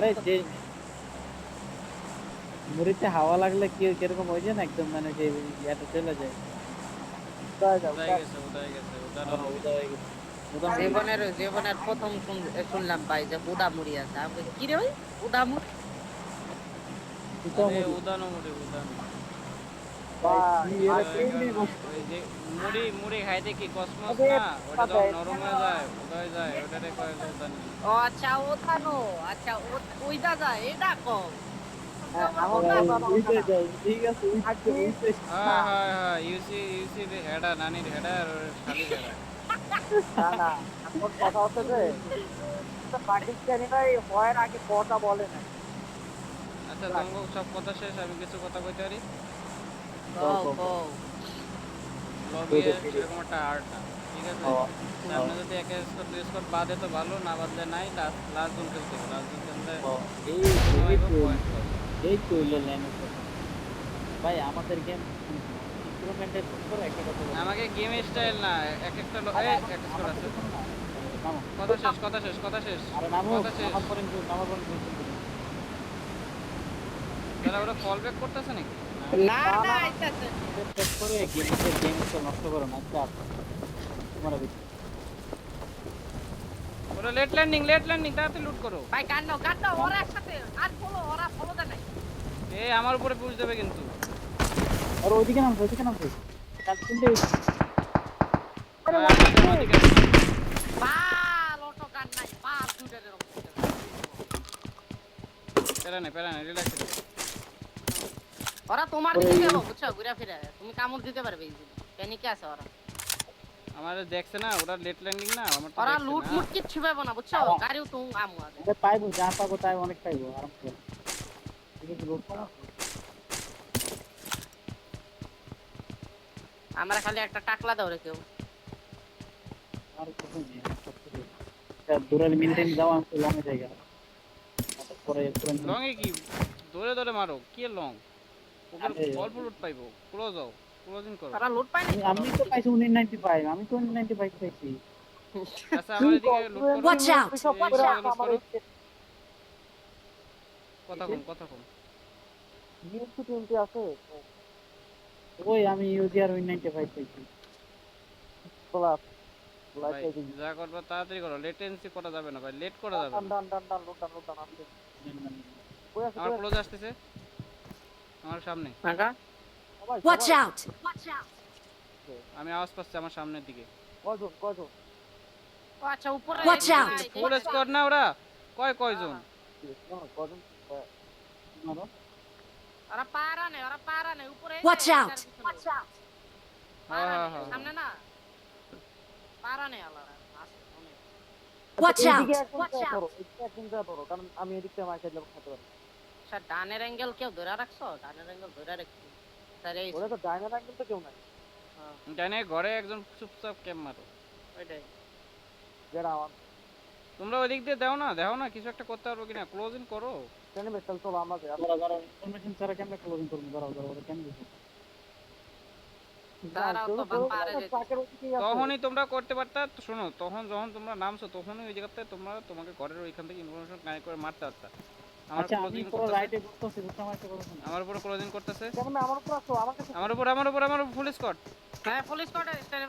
আরে যে মুড়িতে হাওয়া লাগলে কি কিরকম হয়ে যায় না একদম মানে যে ইয়াটা চলে যায়। উদয় গেছে উদয় গেছে উদানো মুড়ি। উদা হয়ে গেছে। উদা মুড়ি। জীবনের প্রথম শুনলাম ভাই যে উদা মুড়ি আছে। আমি কি রে ভাই উদা মুড়ি? উদা আরে মুড়ি। উদানো মুড়ি উদানো। ভাই কি এরা উদয় কেমনে কেমন বসে? ওই যে মুড়ি মুড়ি খাইতে কি কসমস না ওটা যখন নরম হয়ে যায় উদয় যায় ওটারে কয় হলো উদানি। ও আচ্ছা ওদানো। আচ্ছা ওইদা যায় এটা কম। তুমি আমার উদা উইতে যাও ঠিক আছে উইতে উইতে। হ্যাঁ হ্যাঁ হ্যাঁ ইউসি হেডা নানির হেডা আর ওর শালির হেডা। আচ্ছা তোমাকে সব কথা শেষ আমি কিছু কথা কইতে পারি। কও কও কও কও। কও। লবি কইতে পেরে। সেরকম একটা আর্ট না ঠিক আছে। ও ও সামনে যদি এক স্কোর দুই স্কোর বাদে তো ভালো না বাদলে নাই লাস্ট লাস্ট জন খেলতে হবে লাস্ট জন খেললে ও এই মনে এই হইব তো পয়েন্ট পাবো। এই তো হইলো লাইনের কথা। ভাই আমাদের গেম ইমপ্রুভমেন্টের উপর একটা কথা বলি। আমাকে গেম স্টাইল না এক একটা এই এক স্কোর আমার আছে। কথা শোনো না। নামো। কথা শেষ কথা শেষ কথা শেষ আরে নামো কথা শেষ। নামার পরে বলছি। তাহলে ওরা কল ব্যাক করতেছে নাকি না? না না আইতাছে। চেক করে গেম নষ্ট করো না চাপ তোমার বেশি। ওরা লেট ল্যান্ডিং তাড়াতাড়ি লুট করো। ভাই কান্নো ওরা একসাথে আর ওরা ফলো দেয় নাই। এই আমার উপরে পুশ দেবে কিন্তু। আর ওইদিকে নামছে কাল তিনটে আমাদের ওদিকে বাল অটো গান নাই বাল দুইটা এরকম। প্যারা নাই রিল্যাক্স। ওরা তোমার দিকে গেল বুঝছো ঘুরে ফিরে তুমি কামড় দিতে পারবে ইজিলি। প্যানিকে আছে ওরা। আমাদের দেখছে না ওরা লেট ল্যান্ডিং না আমার তো ওরা দেখছে লুট না। মুট কিচ্ছু পাবো না বুঝছো গাড়িও তো আমু আছে। আমরা পাইবো যা পাবো তাই অনেক পাইবো আরাম করে। ঠিক আছে লোক কম আছে। আমরা খালি একটা টাকলা দাও রে কেউ। আর কিছু নেই দূরে মেনটেন যাও আমি লঙে জায়গা পরে লং এ কি দৌড়ে মারো কি লং ওকে আরে অল্প লুট পাইবো ক্লোজ হও ক্লোজিং করো। ওরা লুট পায় নাই তো আমি তো পাইছি 1995 আমি তো 1995 পাইছি। আচ্ছা আমার এদিকে লুট করো। Watch out! এই জায়গায় লুট করো। কথা কম ওই আমি ইউজিআর 1995 পাইছি। ভাই যা করবা তাড়াতাড়ি করো লেটেন্সি করা যাবে না ভাই লেট করা যাবে না। আমার ক্লোজ আসতেছে আমার সামনে। টাকা Watch out! আমি আওয়াজ পাচ্ছি আমার সামনের দিকে। ও আচ্ছা উপরে Watch out! ফুল স্কোর না ওরা কয়জন মারো ওরা পারা নেই উপরে Watch out! হ্যাঁ সামনে না পারা নেই আলাদা আছে অনেক। Watch out! স্যার ডানের অ্যাঙ্গেল কেউ ধরে রাখছো ডানের অ্যাঙ্গেল ধরে রাখছি স্যার এই জানে ঘরে একজন চুপচাপ ক্যাম্প মারো। ওইটাই তোমরা ওই দিক দিয়ে দাও না কিছু একটা করতে পারবো কিনা ক্লোজিং করো। দাঁড়াও ইনফরমেশন ছাড়া কেমনে ক্লোজিং করব দাঁড়াও কেমনে দাঁড়াও তো পারে যেতে তখনই তোমরা করতে পারতা শোনো তখন যখন তোমরা নামছো তখনই ওই জায়গাতে তোমাকে ঘরের ওইখান থেকে ইনফরমেশন কানেক্ট করে মারতে পারতা। আমার আচ্ছা আমি ক্লোজিং পুরো করতেছে রাইটে ঘুরতেছি বুঝতে আমার একটা কথা শোনো। আমার উপরে ক্লোজিং করতেছে হ্যাঁ ফুল স্কোয়াড স্টাইলের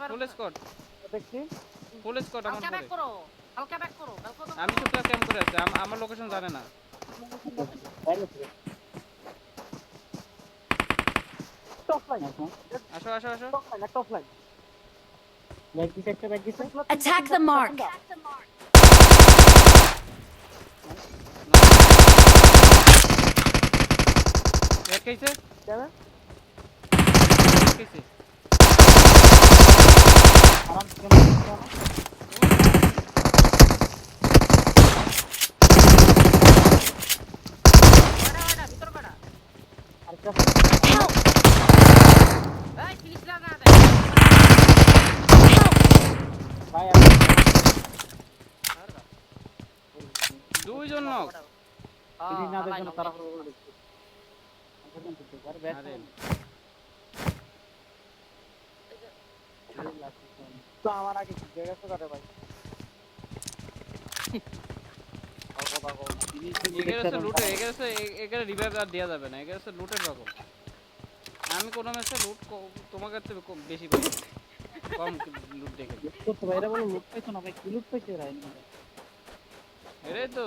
ফুল স্কট আমার হালকা উপরে। ব্যাক করো হালকা ব্যাক করো আমি চুপচাপ ক্যাম্প করে আছি আমার লোকেশন জানে না। বাইরে থেকে আসো ব্যাগ দিছে একটা ব্যাগ দিছে Attack the mark! এক কেসে আরাম থেকে ওটা ভিতর করা আরেকটা Help! এই ফিনিশ না দে ভাই দুইজন নক। তিনি না দেখেন তারা আর ব্যাগ আরে কথা কও না জিনিস এগের আছে লুটে এগের রিভাইভ আর দেওয়া যাবে না, এগের আছে লুটের রকম। আমি কোনো ম্যাচে লুট তোমাকে থেকে বেশি পাই, কম লুট দেখে। করতে ভাই, এরা বলে লুট পাইছো না ভাই, কি লুট পাইছে এরা এনিমিরা? এটাই তো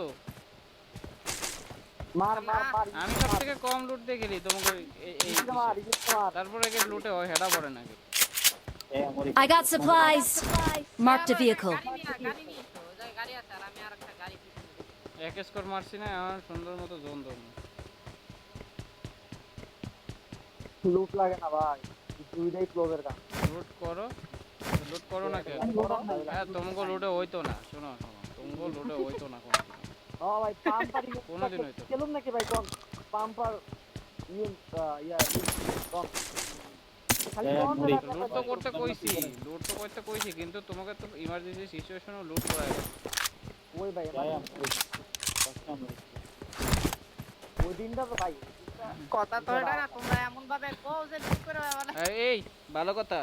মার মার মার আমি সব থেকে কম লুট দেখেলি তোমাকে এই মার মার তারপর এগের লুটে হয় হেডা পড়ে নাকি। I got supplies. Marked a vehicle. গাড়ি নিয়ে এসো, ওই জায়গায় গাড়ি আছে আর আমি আরেকটা গাড়ি পিছনে দিচ্ছি। এক স্কোর মারছি না, আমার সুন্দর মতো জোন ধরবো। লুট লাগে না ভাই, দুইটাই ক্লোজের গান। লুট করো না কেন? হ্যাঁ তোমাকে লুটে হইতো না, শোনো তোমাকে লুটে হইতো না কোনো ও ভাই পাম্পার কোনোদিন হইতো। খেলুন নাকি ভাই কোন পাম্পার ইয়া কোন খালি কোন লুট তো করতে কইছি কিন্তু তোমাকে তো ইমার্জেন্সি সিচুয়েশনে লুট করা গেছে। ওই ভাই ওই দিনটা তো ভাই কথা তো এটা না, তোমরা এমন ভাবে কও যে লুট করে মানে এই ভালো কথা,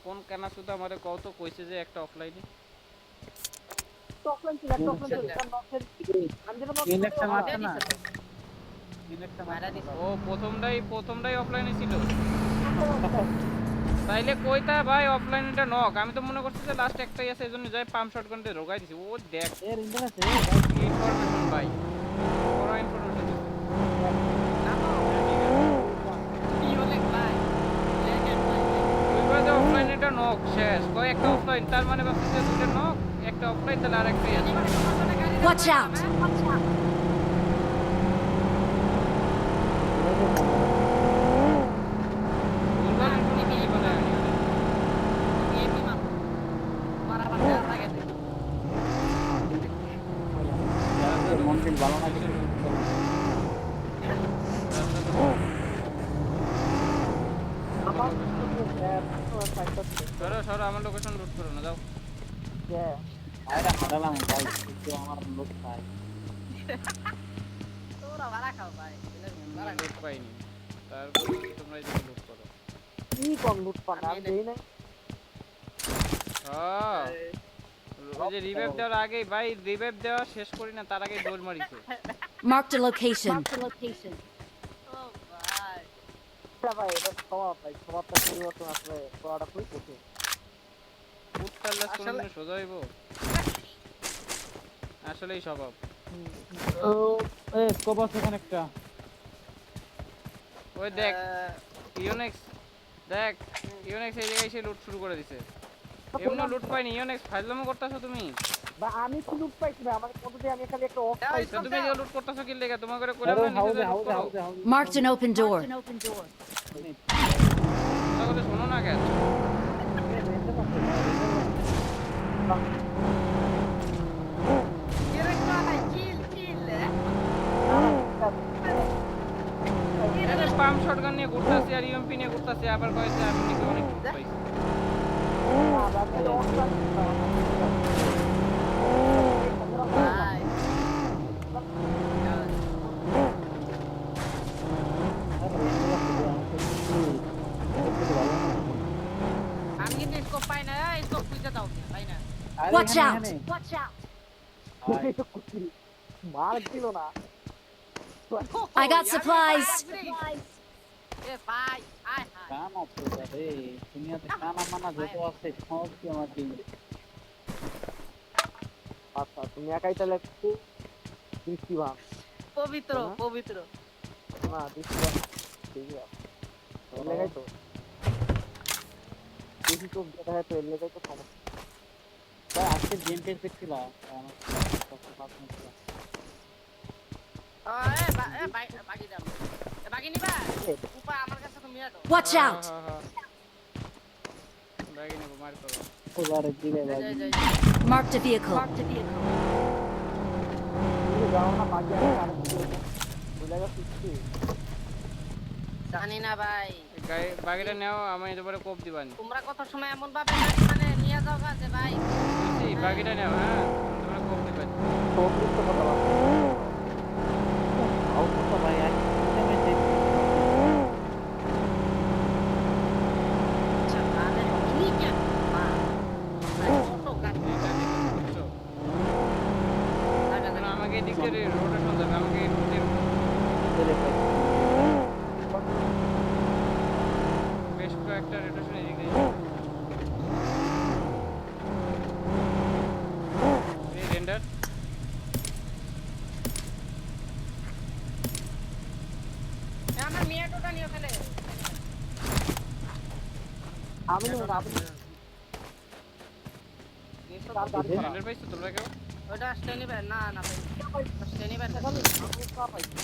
কোন কানা শুধু আমারে কত কইছে যে একটা অফলাইনে টকলেন ছিল টকলেন ছিল কারণ নকশার আমি যেটা কিল একটা মারছে না, দিছে তো। কিল একটা মারা মারছে দিছে। ও প্রথমটাই অফলাইনে ছিল। তাইলে কইতা ভাই অফলাইনটা নক, আমি তো মনে করছি যে লাস্ট একটাই আছে এজন্য যাই পাম্প শটগান দিয়ে রোগাই দিছি। ও দেখ এর ইন্টার আছে ইনফরমেশন ভাই, বড় ইনফরমেশন দিছে। কি হলে ভাই লেজেন্ড ভাই। ওইবার যে অফলাইনটা নক শেষ, কয় একটা অফলাইন তার মানে ভাবছি যে দুটো নক, একটা অফলাইন তাহলে আরেকটাই আছে। Watch out. ওইবার ইনফরমেশন বলে আনি। এমনি মার মারা বাচ্চা লাগে তুই। মন দিল ভালো না কিছু আমার সরো আমার লোকেশন লুট করো না, যাও। আরে হারালাম ভাই, কিন্তু আমার লোক পাই তোরা মারা খাও ভাই। লুট পাইনি, তারপর তোমরা এদিকে লুট করো। কি কোন লুট পান আমি দেই নাই হ্যাঁ ওই যে রিভাইভ দেওয়ার আগে ভাই, রিভাইভ দেওয়া শেষ করি না তার আগে দৌড় মারিছে। Marked a location. ও ভাই এটা ভাই এটা স্বভাব ভাই, স্বভাবটা পরিবর্তন আসলে করাটা খুবই কঠিন। উঠতাল্লা কোনদিন সোজা হইব? আসলেই স্বভাব। ও এ স্কোপ আছে এখানে একটা ওই দেখ ইউনেক্স, দেখ ইউনেক্স এই জায়গায় এসে লুট শুরু করে দিছে। এমনি লুট পাইনি ইউনেক্স, ফাজলামো করতেছো তুমি। বা আমি কি লুট পাইছি ভাই, আমার কত দিয়ে আমি খালি একটা অফ পাইছি। তো তুমি যে লুট করতেছো কি লেগে? তোমার করে কইলাম আরে না নিজে লুট করো। হাউজে Marked an open door. কথা বলে শোনো না কেন? এখানে পাম্প শটগান নিয়ে ঘুরতাছি আর ইউএমপি নিয়ে ঘুরতাছি, আবার কয়েছে আমি নাকি অনেক লুট পাইছি। ভাই আমি কিন্তু স্কোপ পাই না, স্কোপ খুঁজে দাও পাই না। Watch out. Watch out. মার দিল না I got supplies. এ ভাই আয় হায় কাম আছে রে দুনিয়াতে কানা মানা যত আছে সব কি আমার দিন আচ্ছা তুমি একাই তাহলে একটু দৃষ্টি ভাব পবিত্র পবিত্র না দৃষ্টি ভাব ঠিক আছে এর লেগাই তো বেশি চোখ দেখা যায় তো এর লেগাই তো সমস্যা। ভাই আজকে গেম টেস্ট দেখছিলাম আমার কষ্ট পাস নিছিল এ বাগি দাও এ বাগি নিবা উপা আমার কাছে তুমি দাও Watch out. ব্যাগে নেবো, মার করো। ওবারে দিলে ভাই যাই যাই Marked a vehicle. তুমি যাও না বাকি আছে আর ওই জায়গা ফিক্সি জানি না ভাই বাকিটা নেও, আমি এবারে কোপ দিবানি। তোমরা কত সময় এমন ভাবে গাড়ি মানে নিয়ে যাও গা যে ভাই বুঝছি, বাকিটা নেও, হ্যাঁ তোমরা কোপ দিবানি। তো অতিরিক্ত কথা বলো আউট তো ভাই এক টাইমে দেখ আচ্ছা তাহলে ইনি কে মা ছোট গাড়ি এটা দেখে বুঝছো? লাগা এখন আমাকে এদিক থেকে আরেকটা রোটেশন এদিকে এই রেন্ডার আমার মিয়াটোটা নিয়ে ফেলে আমি নেবো না, আপনি তার গাড়ি করা। রেন্ডার পাইছো তোমরা কেউ ওটা স্টেনি ব্যাট না না ভাই স্টেনি ব্যাট আমি কা পাইছি।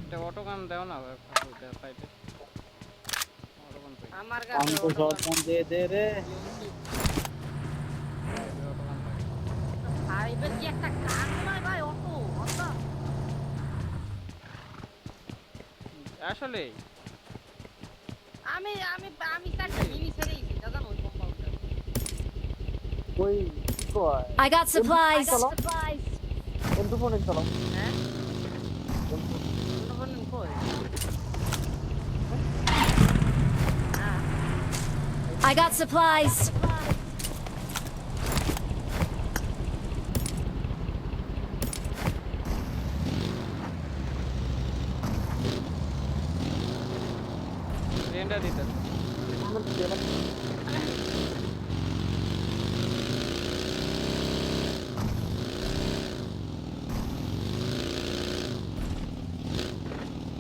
এটা অটো গান দাও না ফাইটে অটো গান পাই আমার हम কাছে तो शॉटगन दे दे रे অটো গান পাই ফাইভের কি একটা গান নয় ভাই অটো অটো আসলে আমি আমি আমি চারটা মিনি ছেড়েইছি দাদা ওই কম্পাউন্ডার ওই কি কয় I got supplies. চলো এন্টু ফোন চলো হ্যাঁ কোন কই হ্যাঁ I got supplies. রেন্ডার দিতে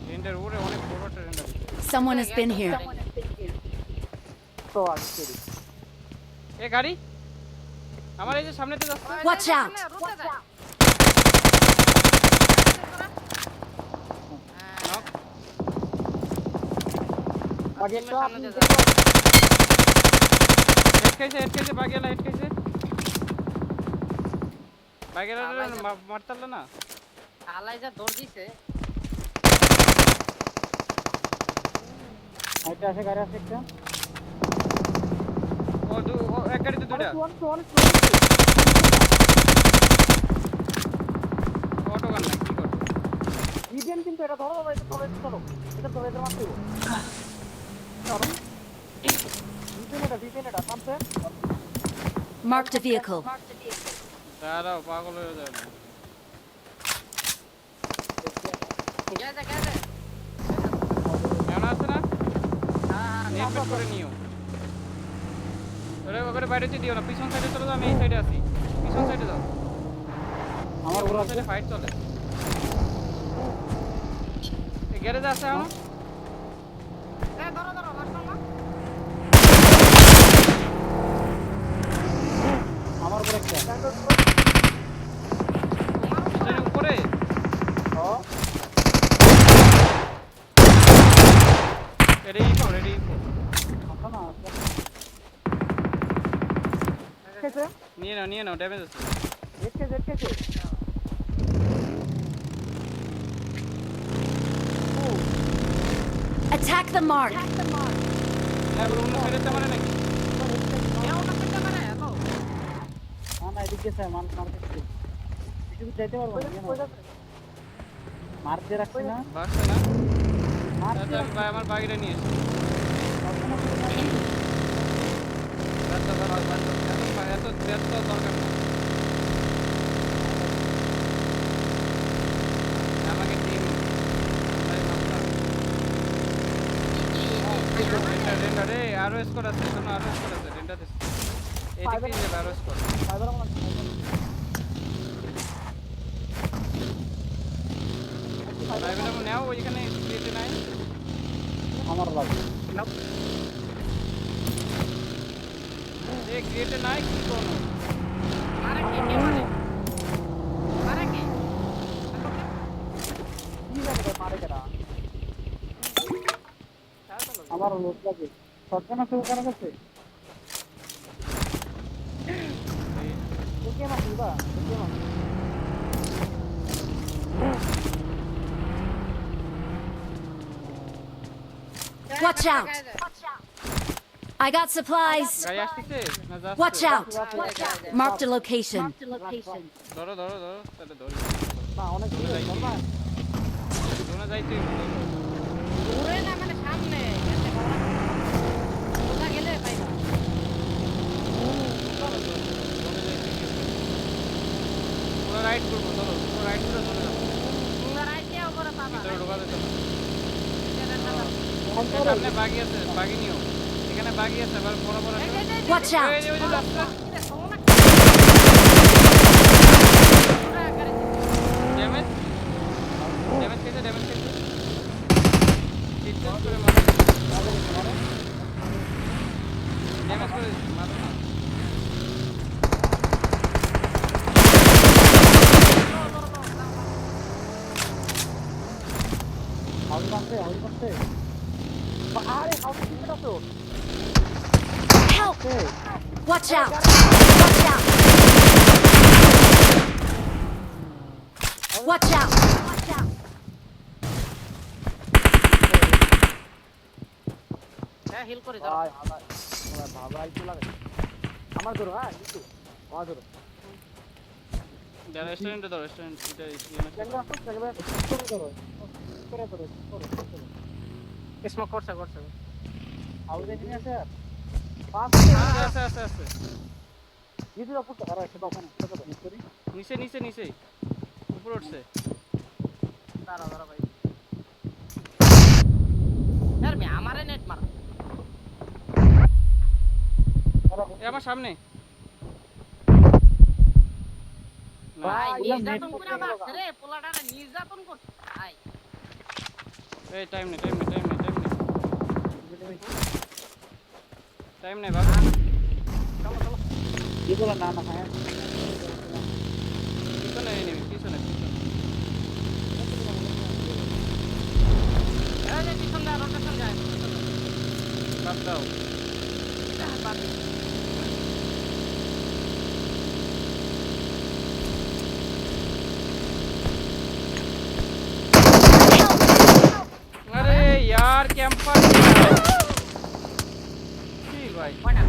রেন্ডার ওরে অনেক বড় একটা রেন্ডার দিতে Someone has been here. তো আমি করি এ গাড়ি আমার এই যে সামনেতে যাচ্ছে Watch out. রুটে যা নক আগে একটা আপনি হেড খাইছে বাগেলা হেড খাইছে বাগেলা মারতাল না আলাই যা দৌড় দিছে এটা আছে গাড়ি আছে একটা ও এক গাড়িতে দুইটা অটো গান নাই কি করবে ইডেন কিন্তু এটা ধরো বাবা, এটা ধরো এটা ধরো এটা মারতে হবে ধরো ডিপেন এটা থামছে Marked a vehicle. দাঁড়াও পাগল হয়ে যাবে না গেছে কেমন আছে না হ্যাঁ নেট করে নিও ওরে বাইরে দিও না পিছন সাইডে চলে যাও আমি এই সাইডে আছি পিছন সাইডে যাও আমার ওর ওরা সাইডে ফাইট চলে এই গ্যারেজ আছে এখন ধরো মারছো না আমার উপরে একটা পিছনে উপরে রেডি মাথা না কেছে নিয়ে নাও ড্যামেজ আছে কেছে Attack the mark. তারপর অন্য সাইডে মারে নাকি কেউ না করতে পারে এত না না এদিকে স্যার মারতে কিছু যাইতে পারবো না কেন মারতে রাখছি না বাসছে না মারতে তাহলে ভাই আমার বাগিটা নিয়ে এসো এত ব্যস্ত দরকার না আমাকে টিম রেন্ডার রে আরো স্কোর আছে শোনো আরো স্কোর আছে রেন্ডার দিস এদিকে যাবে আরো স্কোর ফাইবার আমার ভাই বলে নাও ওইখানে ক্রিয়েটে নাই আমার লাগে এই ক্রিয়েটে নাই কি করব মারে কে কি জায়গা মারে কেডা আমার লোক লাগে শটগান আছে ওখানে কাছে ওকে না দিবা ওকে না Watch out. I got supplies. গাড়ি আসতেছে না যাচ্ছে Watch out. Marked a location. ধরো তাহলে ধরি না অনেক দূরে না তোমরা যাইতে দূরে না মানে সামনে গেছে কোথা গেলে ভাই ওরা রাইড করবো ধরো রাইট করে চলে যাবো রাইতে ওপরে বাবা ভিতরে ঢোকা যেত না ফোন এই করো সামনে বাগি আছে বাগি নিও এখানে বাগি আছে আবার বড় বড় Watch out! ওই যে রাস্তা ড্যামেজ ড্যামেজ খেয়েছে ডিসটেন্স করে মারো ড্যামেজ করে মারো না হাউস মারছে আরে হাউস কি করছো Help! এই Watch out! Watch out! Watch out! Watch out! হ্যাঁ হিল করে দাও ভাই আমার বাবা আইতো লাগে আমার ধরো হ্যাঁ কিছু আমার ধরো রেস্টুরেন্টে দাও রেস্টুরেন্ট এটা দেখবে আসো দেখবে করে স্মোক করছে হাউস এখানে আছে আর পাঁচ আছে নিচে যাও পুরো আরে সেটা ওখানে সেটা তো করি নিচে উপরে উঠছে দাঁড়া ভাই यार मैं हमारे नेट मार এই আমার সামনে ভাই ওগুলা নির্যাতন net করে মারছে রে পোলাটারে নির্যাতন করছে ভাই এই টাইম নেই বাবা কি বলা না হ্যাঁ পিছনে এনিমি পিছনে এই যে পিছন দা রোটেশন যায় বাদ দাও বাদ দে। अरे यार कैंपर কি ভাই কয়টা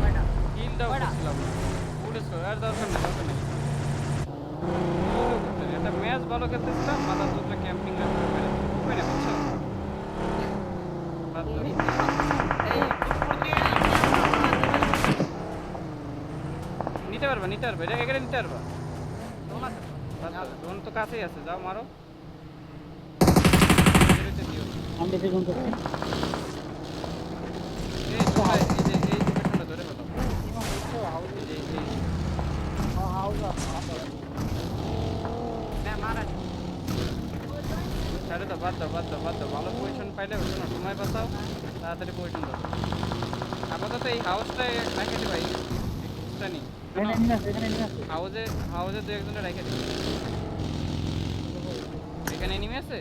কিল দাও করছিলাম পুলিশ আর দরকার নেই এটা ম্যাচ ভালো খেলতেছিলাম মাথার দুটো ক্যাম্পিং রাখতে পারে ওই না বুঝছো বাদ দাও এই নিতে পারবা এটা এখানে নিতে পারবা বাদ দাও ড্রোন তো কাছেই আছে যাও মারো বেরোতে দিও আমি দেখুন করছি এই লোকেশনটা ধরে ফেলো হ্যাঁ মারা ছাড়ে দাও বাদ দাও ভালো পজিশন পাইলে ওখানে সময় বাঁচাও তাড়াতাড়ি পজিশন দাও আপাতত এই হাউসটা রেখে দিবা এই বুঝতে নি এখানে নিয়ে আসে হাউসে দু একজনে রেখে দিবা এখানে নেমে আছে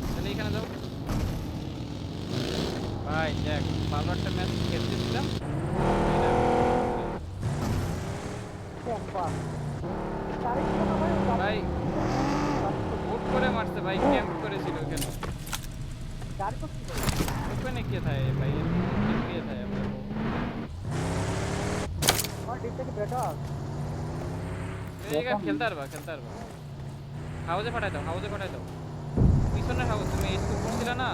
তাহলে এখানে যাও ভাই দেখ ভালো একটা ম্যাচ খেলতেছিলাম ভাই বুট করে মারছে ভাই ক্যাম্প করেছিল ওখানে ওখানে কে থাকে ভাই কে থাকে খেলতে পারবা হাউসে পাঠাই দাও পিছনের হাউস তুমি স্কোপ করছিলে না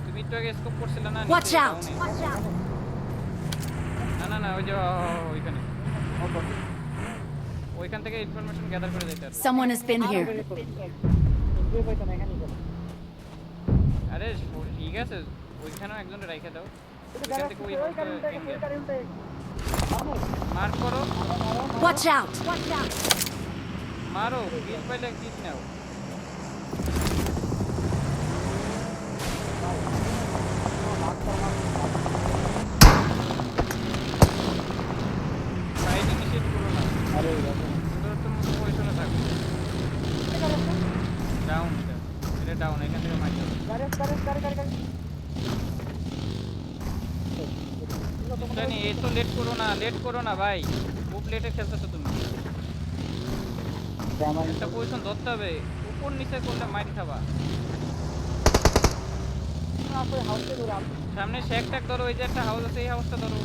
তুমি একটু আগে স্কোপ করছিলে না Watch out! Watch out! না ওই যে ওইখানে ওইখান থেকে ইনফরমেশন গ্যাদার করে দিতে পারবে Someone has been here. আরে ঠিক আছে ওইখানেও একজনের রেখে দাও ওইখান থেকে ওই মার করো Watch out! Watch out! মারো কিল পাইলে কিল নাও সাইড ইনিশিয়েট করো না তোর তো পজিশনে থাকবে ডাউন এটা ডাউন এখান থেকে মারতে জানি এই তো লেট করো না ভাই খুব লেটে খেলতেছো তুমি একটা পজিশন ধরতে হবে উপর নিচে করলে মাইর খাবা সামনে শেক ট্যাক ধরো ওই যে একটা হাউস আছে এই হাউসটা ধরো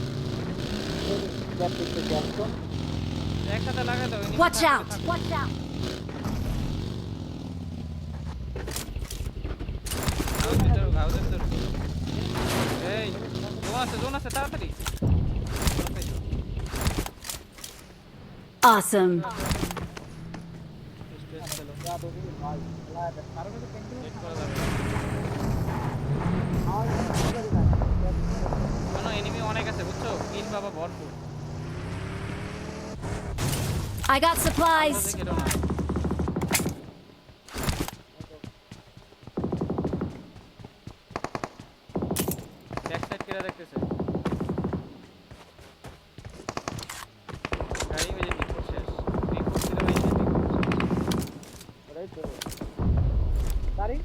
একসাথে লাগাই দাও Watch out! Watch out! হাউসের ভিতরে এই জোন আছে তাড়াতাড়ি Awesome! রে ভাই খেলা কারো কাছে ক্যান্টিন Wait করা যাবে না। আমার কাছে করি না শোনো এনিমি অনেক আছে বুঝছো, কিল বাবা ভরপুর। I got আন্দাজে supplies. খেলো না। ব্যাক সাইড কেরা দেখতেছে। গাড়ি মেজে বিকোর শেষ। বিকোর ছিল এই যে বিকোর শেষ। ওটাই তো গাড়ি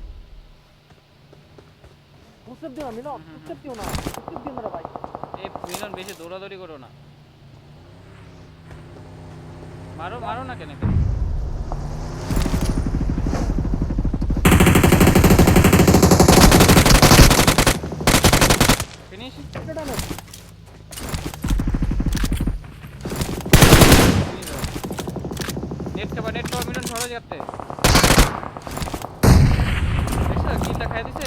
পুষে দিও আমি না পুষে দিও না রে ভাই এই মিলন বেশি দৌড়াদৌড়ি করো না। মারো মারো না কেন কেন? ফিনিশ। নেট খাবার মিলন সরো যাচ্ছে। দেখছো কিলটা খাই দিছে।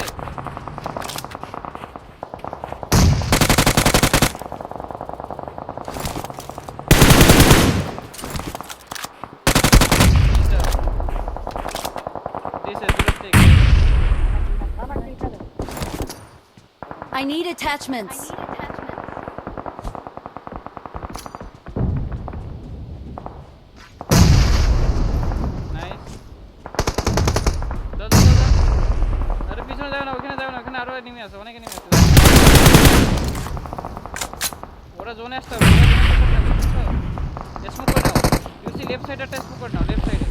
I need attachments. নাইস। আরে পিছনে যাও না, ওখানে যাও না, ওখানে আরো এনিমি আছে, অনেক এনিমি আছে। ওরা জোনে আসতে হবে। স্মোক করে নাও। ইউসি লেফট সাইডে একটা স্মোক করে নাও, লেফট সাইডে।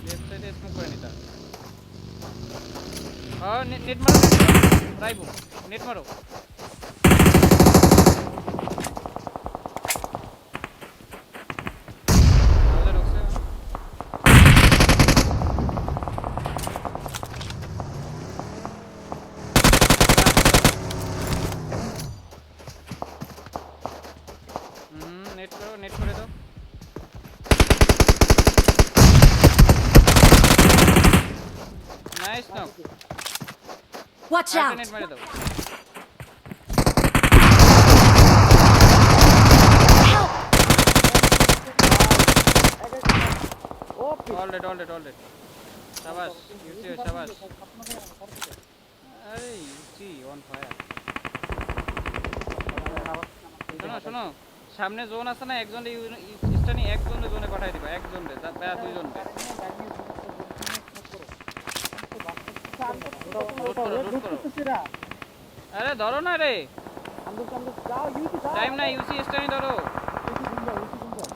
লেফট সাইডে স্মোক করে নিতা। নেট মারো, রাইবো নেট মারো। নেট করে দাও। Nice knock. Watch out. Net মেরে দাও। Help. অলরেড শাবাশ ইউসি শাবাশ। আরে ইউসি অন ফায়ার। শোনো সামনে জোন আছে না, একজন স্টানি একজনের জোনে পাঠাই দিবা, একজন রে বা দুইজন রে। আরে ধরো না রে, টাইম না। ইউসি স্টানি ধরো,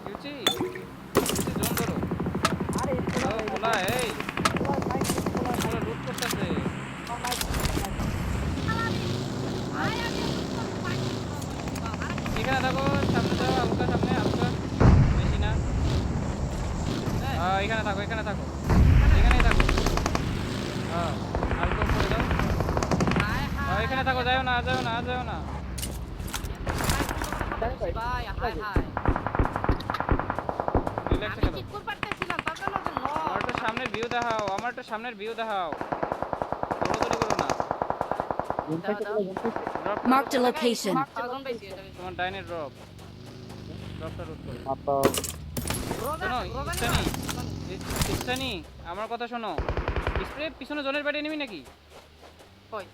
ইউসি জোন ধরো। বলা এই ওরা লুট করতেছে। এখানে থাকো, সামনে যাও, হালকা সামনে, হালকা বেশি না। এখানে থাকো এখানেই থাকো। হালকা করে দাও। এখানে থাকো, যাও না। ভাই হাই হাই রিল্যাক্সে আমি খেলো। ঠিক করে পারতেছিলাম তার জন্য তো আমার একটু সামনের ভিউ দেখাও, দৌড়াদৌড়ি করো না। Drop Marked a location. সাজন পাইছি এটা তোমার ডাইনের ড্রপটা রুট করো। রোজা শোনো ইস্তানি আমার কথা শোনো। স্প্রে পিছনে জোনের বাড়ি এনিমি নাকি? কই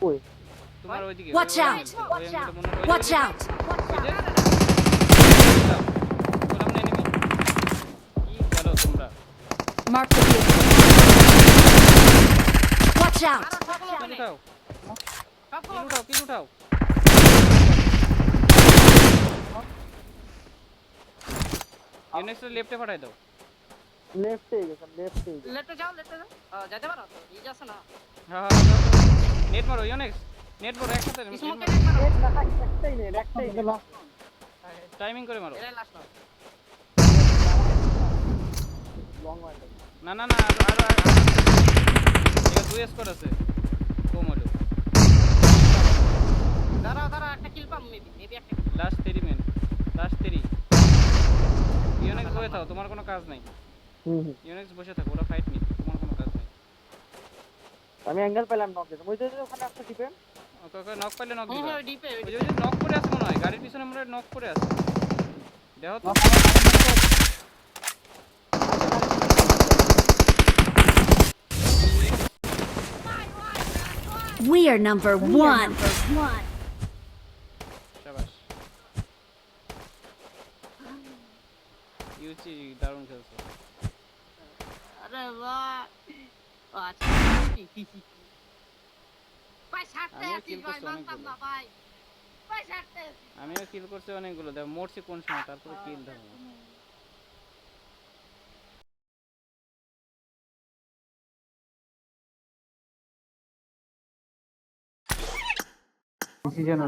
কই তোমার ওইদিকে। Watch out. Watch out. চলো তোমরা। Marked the vehicle. Watch out. আর সকল কিল উঠাও, সকল কিল উঠাও। ইউনিক্স লেফটে পাঠাই দাও। লেফটে গেছে লেটে যাও যেতে পারো তো ইজ আছে না হ্যাঁ নেট মারো ইউনিক্স, নেট মারো একসাথে। স্মোকে নেট মারো একটাই নে টাইমিং করে মারো। এরাই লাস্ট লং ওয়ান না আরো এটা 2 স্কোর আছে কম হলো। দাঁড়া একটা কিল পাম মেবি একটা লাস্ট 3 মিনিট, লাস্ট 3। ইউনিক্স বসে থাকো, তোমার কোনো কাজ নাই। ইউনিক্স বসে থাকো, ওরা ফাইট নিক, তোমার কোনো কাজ নাই। আমি অ্যাঙ্গেল পেলাম নক দিতে ওই যে ওখানে একটা টিপে ওকে ওকে নক পাইলে নক হুম, দিবা ওই ডিপে ওই যে নক করে আছে মনে হয় গাড়ির পিছনে মনে হয় নক করে আছে দেখো তো We are number one. শাবাশ ইউচি দারুণ খেলছে আরে বাহ ও আচ্ছা ভাই ছাড়তে আমিও আছিস kill ভাই করছি মানতাম অনেকগুলো। না ভাই ভাই ছাড়তে আছিস। আমিও কিল করছি অনেকগুলো দেখ মরছি কোন সময় তারপরে কিল ধরো ডিসিশন